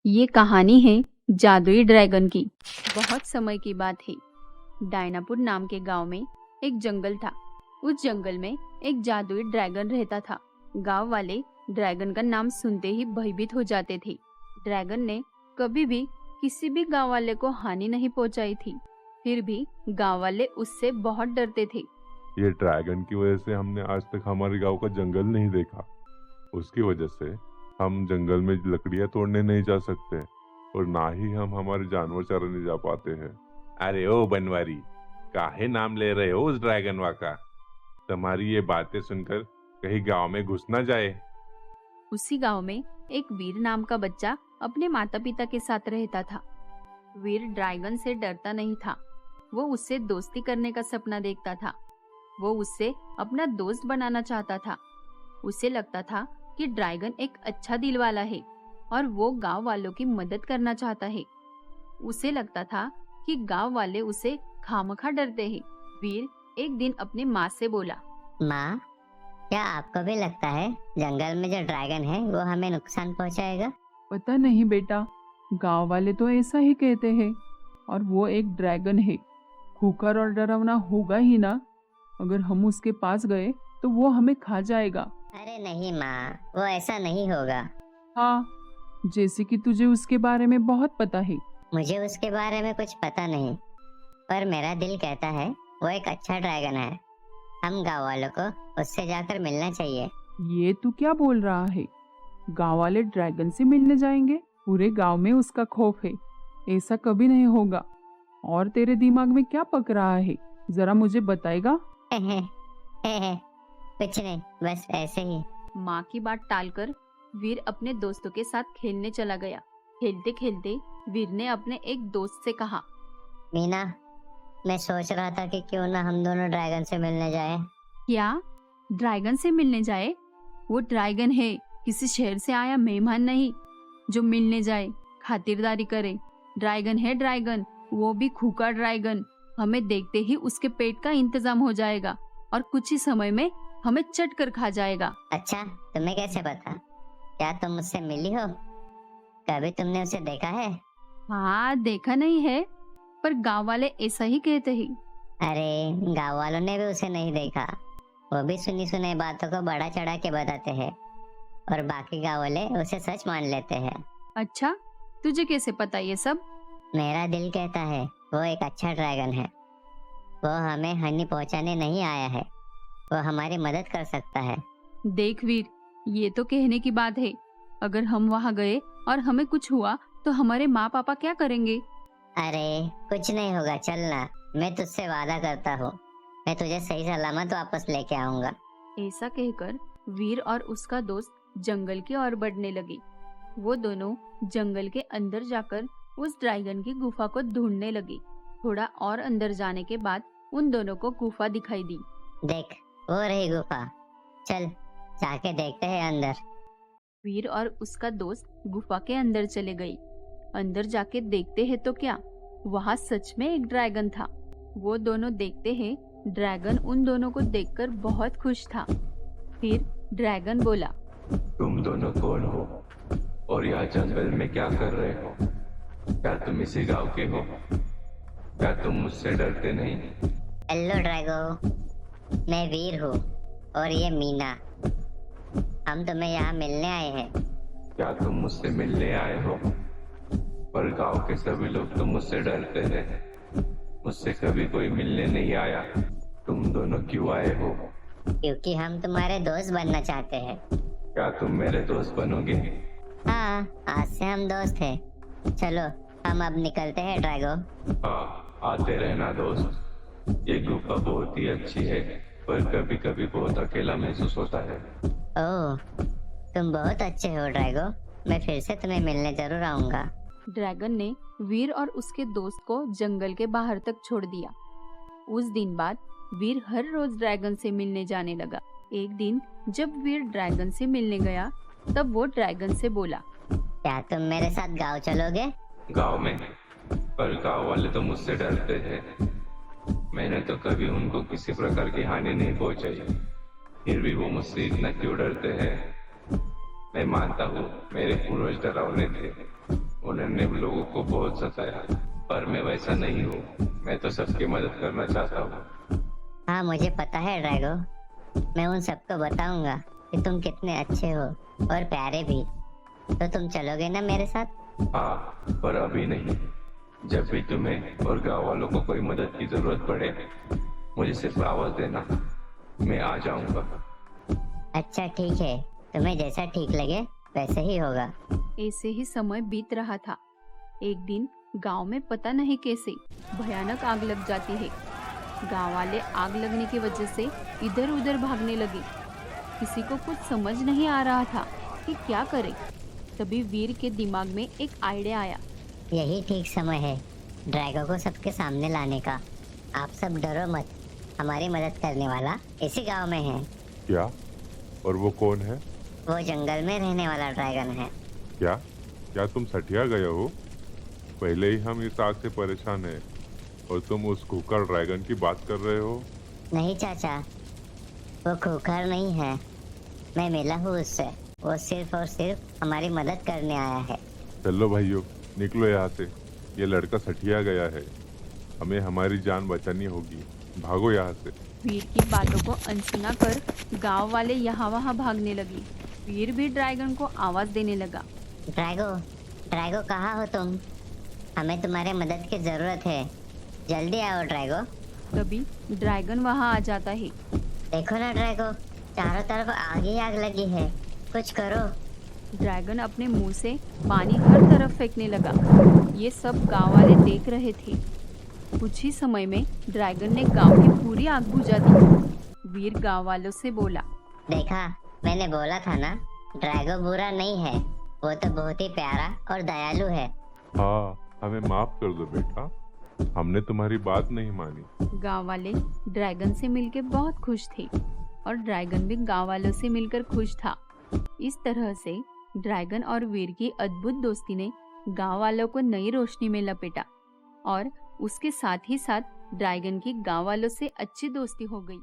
ये कहानी है जादुई ड्रैगन की। बहुत समय की बात है। डायनापुर नाम के गांव में एक जंगल था। उस जंगल में एक जादुई ड्रैगन रहता था। गांव वाले ड्रैगन का नाम सुनते ही भयभीत हो जाते थे। ड्रैगन ने कभी भी किसी भी गांव वाले को हानि नहीं पहुंचाई थी। फिर भी गांव वाले उससे बहुत डरते थे। ये ड्रैगन की वजह से हमने आज तक हमारे गांव का जंगल नहीं देखा। उसकी वजह से हम जंगल में लकड़ियां तोड़ने नहीं जा सकते और ना ही हम हमारे जानवर चराने जा पाते हैं। अरे ओ बनवारी, काहे नाम ले रहे हो उस ड्रैगन का? तुम्हारी ये बातें सुनकर कहीं गांव में घुस ना जाए। उसी गांव में एक वीर नाम का बच्चा अपने माता पिता के साथ रहता था। वीर ड्रैगन से डरता नहीं था। वो उससे दोस्ती करने का सपना देखता था। वो उससे अपना दोस्त बनाना चाहता था। उसे लगता था कि ड्रैगन एक अच्छा दिल वाला है और वो गांव वालों की मदद करना चाहता है। उसे लगता था कि गांव वाले उसे खामखा डरते हैं। वीर एक दिन अपनी माँ से बोला, माँ, क्या आपको भी लगता है जंगल में जो ड्रैगन है वो हमें नुकसान पहुंचाएगा? पता नहीं बेटा, गांव वाले तो ऐसा ही कहते हैं। और वो एक ड्रैगन है, खूंखार और डरावना होगा ही ना। अगर हम उसके पास गए तो वो हमें खा जाएगा। अरे नहीं माँ, वो ऐसा नहीं होगा। हाँ, जैसे कि तुझे उसके बारे में बहुत पता है। मुझे उसके बारे में कुछ पता नहीं, पर मेरा दिल कहता है वो एक अच्छा ड्रैगन है। हम गाँव वालों को उससे जाकर मिलना चाहिए। ये तू क्या बोल रहा है? गांव वाले ड्रैगन से मिलने जाएंगे? पूरे गांव में उसका खौफ है। ऐसा कभी नहीं होगा। और तेरे दिमाग में क्या पक रहा है, जरा मुझे बताएगा? कुछ नहीं, बस ऐसे ही। माँ की बात टालकर वीर अपने दोस्तों के साथ खेलने चला गया। खेलते खेलते वीर ने अपने एक दोस्त से कहा, मीना, मैं सोच रहा था कि क्यों ना हम दोनों ड्रैगन से मिलने जाए। क्या ड्रैगन से मिलने जाए? वो ड्रैगन है, किसी शहर से आया मेहमान नहीं जो मिलने जाए, खातिरदारी करे। ड्रैगन है ड्रैगन, वो भी खूंखार ड्रैगन। हमें देखते ही उसके पेट का इंतजाम हो जाएगा और कुछ ही समय में हमें चट कर खा जाएगा। अच्छा, तुम्हें कैसे पता? क्या तुम मुझसे मिली हो? कभी तुमने उसे देखा है? हाँ, देखा नहीं है, पर गांव वाले ऐसा ही कहते हैं। अरे, गांव वालों ने भी उसे नहीं देखा। वो भी सुनी सुनाई बातों को बड़ा चढ़ा के बताते हैं और बाकी गांव वाले उसे सच मान लेते हैं। अच्छा, तुझे कैसे पता ये सब? मेरा दिल कहता है वो एक अच्छा ड्रैगन है। वो हमें हानि पहुंचाने नहीं आया है, वो हमारी मदद कर सकता है। देख वीर, ये तो कहने की बात है। अगर हम वहाँ गए और हमें कुछ हुआ तो हमारे माँ पापा क्या करेंगे? अरे कुछ नहीं होगा, चलना। मैं तुझसे वादा करता हूँ, मैं तुझे सही सलामत वापस लेके आऊंगा। ऐसा कहकर वीर और उसका दोस्त जंगल की ओर बढ़ने लगे। वो दोनों जंगल के अंदर जाकर उस ड्रैगन की गुफा को ढूंढने लगे। थोड़ा और अंदर जाने के बाद उन दोनों को गुफा दिखाई दी। देख, वो रही गुफा। चल, जाके देखते हैं अंदर। वीर और उसका दोस्त गुफा के अंदर चले गए। अंदर जाके देखते हैं तो क्या, वहाँ सच में एक ड्रैगन था। वो दोनों देखते हैं, ड्रैगन उन दोनों को देखकर बहुत खुश था। फिर ड्रैगन बोला, तुम दोनों कौन हो और यहाँ जंगल में क्या कर रहे हो? क्या तुम इसी गांव के हो? क्या तुम मुझसे डरते नहीं? हेलो ड्रैगो, मैं वीर हूँ और ये मीना। हम तुम्हें यहाँ मिलने आए हैं। क्या तुम मुझसे मिलने आए हो? पर गांव के सभी लोग तो मुझसे डरते हैं। मुझसे कभी कोई मिलने नहीं आया। तुम दोनों क्यों आए हो? क्योंकि हम तुम्हारे दोस्त बनना चाहते हैं। क्या तुम मेरे दोस्त बनोगे? हाँ, आज से हम दोस्त हैं। चलो, हम अब निकलते हैं ड्रैगो। हाँ, आते रहना दोस्त। ये गुफा बहुत ही अच्छी है, पर कभी कभी बहुत अकेला महसूस होता है। ओह, तुम बहुत अच्छे हो ड्रैगो। मैं फिर से तुम्हें मिलने जरूर आऊंगा। ड्रैगन ने वीर और उसके दोस्त को जंगल के बाहर तक छोड़ दिया। उस दिन बाद वीर हर रोज ड्रैगन से मिलने जाने लगा। एक दिन जब वीर ड्रैगन से मिलने गया, तब वो ड्रैगन से बोला, क्या तुम मेरे साथ गाँव चलोगे? गांव में? पर गांव वाले तो मुझसे डरते हैं। मैंने तो कभी उनको किसी प्रकार की हानि नहीं पहुंचाई, फिर भी वो मुझसे इतना क्यों डरते हैं? मैं मानता हूँ मेरे पूर्वज डरावने थे, उन्होंने लोगों को बहुत सताया, पर मैं वैसा नहीं हूँ। मैं तो सबकी मदद करना चाहता हूँ। हाँ मुझे पता है ड्रैगो, मैं उन सबको बताऊंगा कि तुम कितने अच्छे हो और प्यारे भी। तो तुम चलोगे ना मेरे साथ? हाँ, पर अभी नहीं। जब भी तुम्हें और गाँव वालों को कोई मदद की जरूरत पड़े, मुझे सिर्फ आवाज देना, मैं आ जाऊंगा। अच्छा ठीक है, तुम्हें जैसा ठीक लगे वैसे ही होगा। ऐसे ही समय बीत रहा था। एक दिन गांव में पता नहीं कैसे भयानक आग लग जाती है। गांव वाले आग लगने की वजह से इधर उधर भागने लगे। किसी को कुछ समझ नहीं आ रहा था कि क्या करे। तभी वीर के दिमाग में एक आइडिया आया। यही ठीक समय है ड्रैगो को सबके सामने लाने का। आप सब डरो मत, हमारी मदद करने वाला इसी गांव में है। क्या? और वो कौन है? वो जंगल में रहने वाला ड्रैगन है। क्या क्या तुम सठिया गए हो? पहले ही हम इस आग से परेशान हैं और तुम उस खूंखार ड्रैगन की बात कर रहे हो? नहीं चाचा, वो खूंखार नहीं है, मैं मिला हूँ उससे। वो सिर्फ और सिर्फ हमारी मदद करने आया है। चलो भाइयों, निकलो यहाँ से। ये लड़का सठिया गया है, हमें हमारी जान बचानी होगी। भागो यहाँ से। वीर की बातों को अनसुना कर गांव वाले यहाँ वहाँ भागने लगे। वीर भी ड्रैगन को आवाज देने लगा। ड्रैगो, ड्रैगो कहाँ हो तुम? हमें तुम्हारे मदद की जरूरत है, जल्दी आओ ड्रैगो। तभी ड्रैगन वहाँ आ जाता है। देखो ना ड्रैगो, चारों तरफ आग ही आग लगी है, कुछ करो। ड्रैगन अपने मुंह से पानी हर तरफ फेंकने लगा। ये सब गांव वाले देख रहे थे। कुछ ही समय में ड्रैगन ने गांव की पूरी आग बुझा दी। वीर गांव वालों से बोला, देखा, मैंने बोला था ना, ड्रैगो बुरा नहीं है, वो तो बहुत ही प्यारा और दयालु है। हाँ, हमें माफ कर दो बेटा, हमने तुम्हारी बात नहीं मानी। गांव वाले ड्रैगन से मिलकर बहुत खुश थे और ड्रैगन भी गांव वालों से मिलकर खुश था। इस तरह से ड्रैगन और वीर की अद्भुत दोस्ती ने गांव वालों को नई रोशनी में लपेटा और उसके साथ ही साथ ड्रैगन की गांव वालों से अच्छी दोस्ती हो गई।